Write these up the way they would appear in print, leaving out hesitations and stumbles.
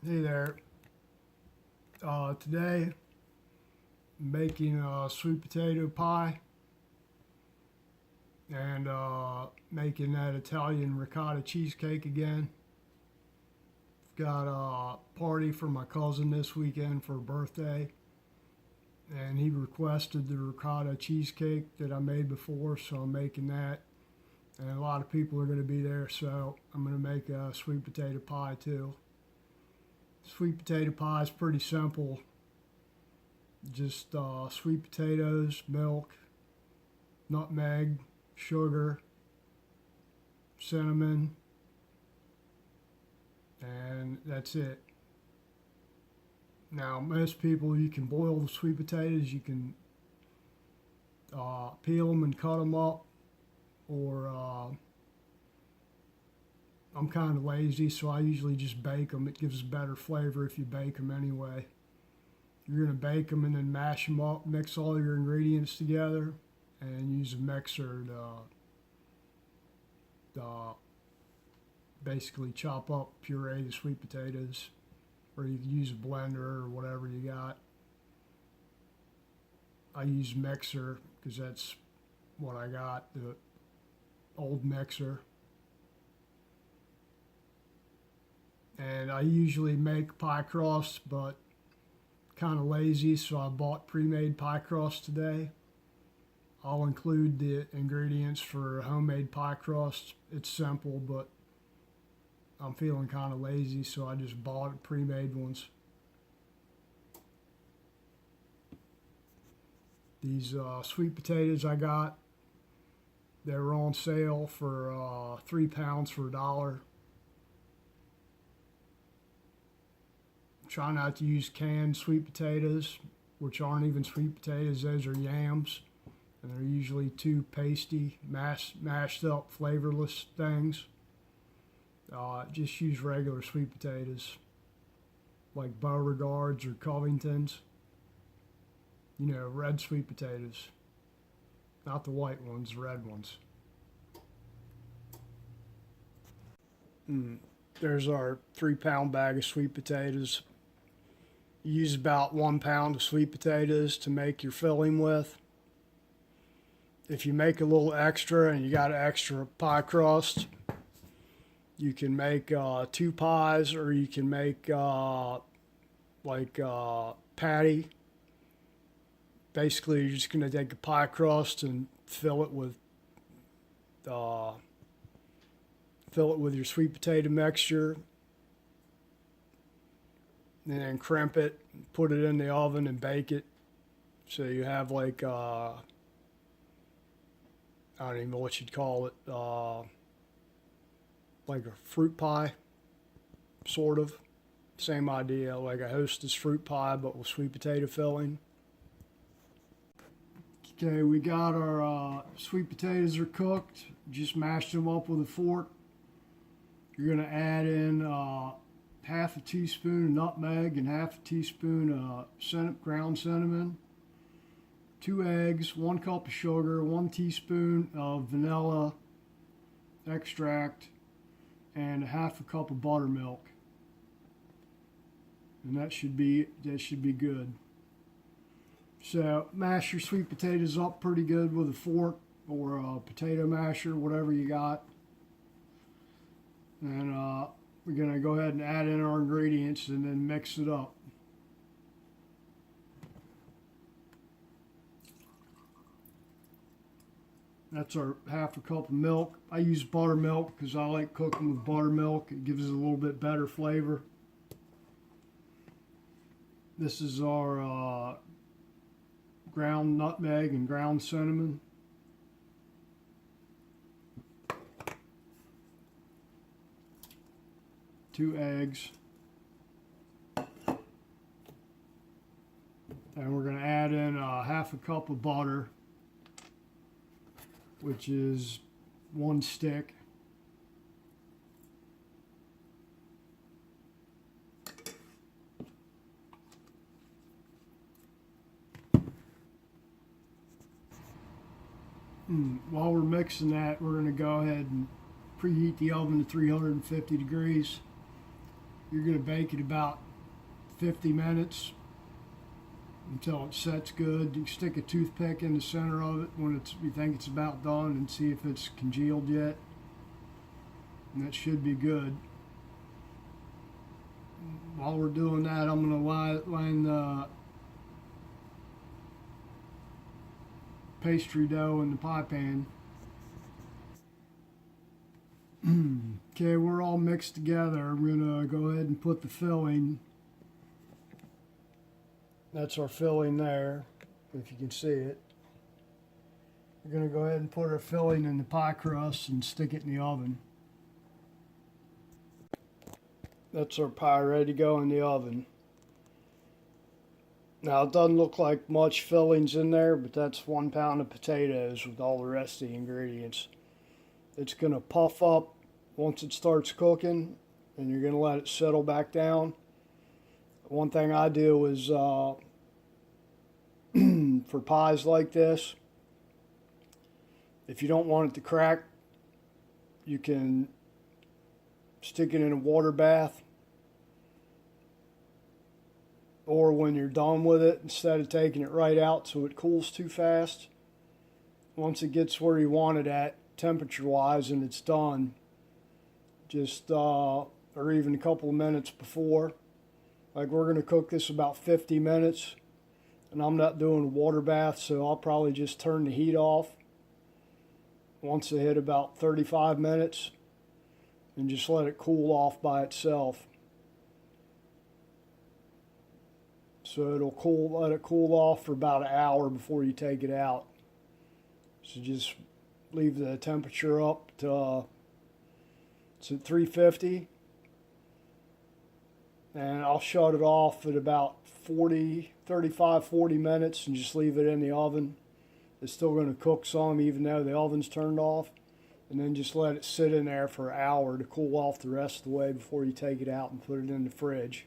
Hey there. Today I'm making a sweet potato pie and making that Italian ricotta cheesecake again. I've got a party for my cousin this weekend for a birthday, and he requested the ricotta cheesecake that I made before, so I'm making that. And a lot of people are going to be there, so I'm going to make a sweet potato pie too. Sweet potato pie is pretty simple. Just sweet potatoes, milk, nutmeg, sugar, cinnamon, and that's it. Now, most people, you can boil the sweet potatoes, you can peel them and cut them up, or I'm kind of lazy, so I usually just bake them. It gives better flavor if you bake them anyway. You're going to bake them and then mash them up, mix all your ingredients together, and use a mixer to basically chop up, puree the sweet potatoes, or you can use a blender or whatever you got. I use mixer because that's what I got, the old mixer. And I usually make pie crust, but kind of lazy, so I bought pre-made pie crust today. I'll include the ingredients for homemade pie crust. It's simple, but I'm feeling kind of lazy, so I just bought pre-made ones. These sweet potatoes I got, they were on sale for 3 pounds for $1. Try not to use canned sweet potatoes, which aren't even sweet potatoes, those are yams. And they're usually too pasty, mashed up, flavorless things. Just use regular sweet potatoes, like Beauregards or Covingtons. You know, red sweet potatoes. Not the white ones, the red ones. There's our 3-pound bag of sweet potatoes. You use about 1 pound of sweet potatoes to make your filling with. If you make a little extra and you got an extra pie crust, you can make 2 pies, or you can make patty. Basically, you're just going to take a pie crust and fill it with your sweet potato mixture, and then crimp it, put it in the oven and bake it. So you have like, I don't even know what you'd call it, like a fruit pie, sort of. Same idea, like a Hostess fruit pie, but with sweet potato filling. Okay, we got our sweet potatoes are cooked. Just mash them up with a fork. You're gonna add in half a teaspoon of nutmeg and half a teaspoon of ground cinnamon, 2 eggs, 1 cup of sugar, 1 teaspoon of vanilla extract, and half a cup of buttermilk. And that should be good. So mash your sweet potatoes up pretty good with a fork or a potato masher, whatever you got. And we're going to go ahead and add in our ingredients and then mix it up. That's our half a cup of milk. I use buttermilk because I like cooking with buttermilk. It gives it a little bit better flavor. This is our ground nutmeg and ground cinnamon. Two eggs. And we're going to add in half a cup of butter, which is 1 stick. While we're mixing that, we're going to go ahead and preheat the oven to 350 degrees. You're going to bake it about 50 minutes until it sets good. You stick a toothpick in the center of it when you think it's about done and see if it's congealed yet. And that should be good. While we're doing that, I'm going to line the pastry dough in the pie pan. Okay, we're all mixed together. I'm going to go ahead and put the filling. That's our filling there, if you can see it. We're going to go ahead and put our filling in the pie crust and stick it in the oven. That's our pie ready to go in the oven. Now, it doesn't look like much fillings in there, but that's 1 pound of potatoes with all the rest of the ingredients. It's going to puff up once it starts cooking, and you're going to let it settle back down. One thing I do is for pies like this, if you don't want it to crack, you can stick it in a water bath, or when you're done with it, instead of taking it right out so it cools too fast, once it gets where you want it at temperature wise and it's done, just or even a couple of minutes before, like we're going to cook this about 50 minutes, and I'm not doing a water bath, so I'll probably just turn the heat off once it hit about 35 minutes and just let it cool off by itself. So let it cool off for about an hour before you take it out. So just leave the temperature up to it's at 350, and I'll shut it off at about 35-40 minutes and just leave it in the oven. It's still going to cook some even though the oven's turned off, and then just let it sit in there for an hour to cool off the rest of the way before you take it out and put it in the fridge.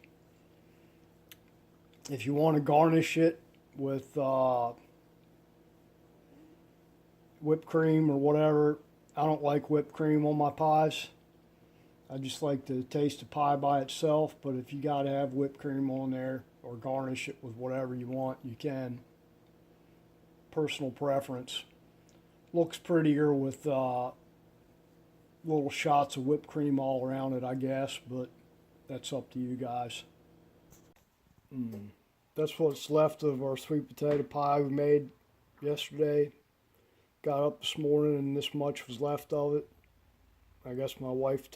If you want to garnish it with whipped cream or whatever, I don't like whipped cream on my pies. I just like the taste of pie by itself, but if you got to have whipped cream on there or garnish it with whatever you want, you can. Personal preference. Looks prettier with little shots of whipped cream all around it, I guess, but that's up to you guys. That's what's left of our sweet potato pie we made yesterday. Got up this morning and this much was left of it. I guess my wife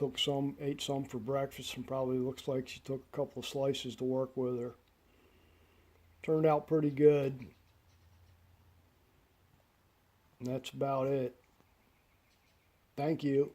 ate some for breakfast, and probably looks like she took a couple of slices to work with her. Turned out pretty good. And that's about it. Thank you.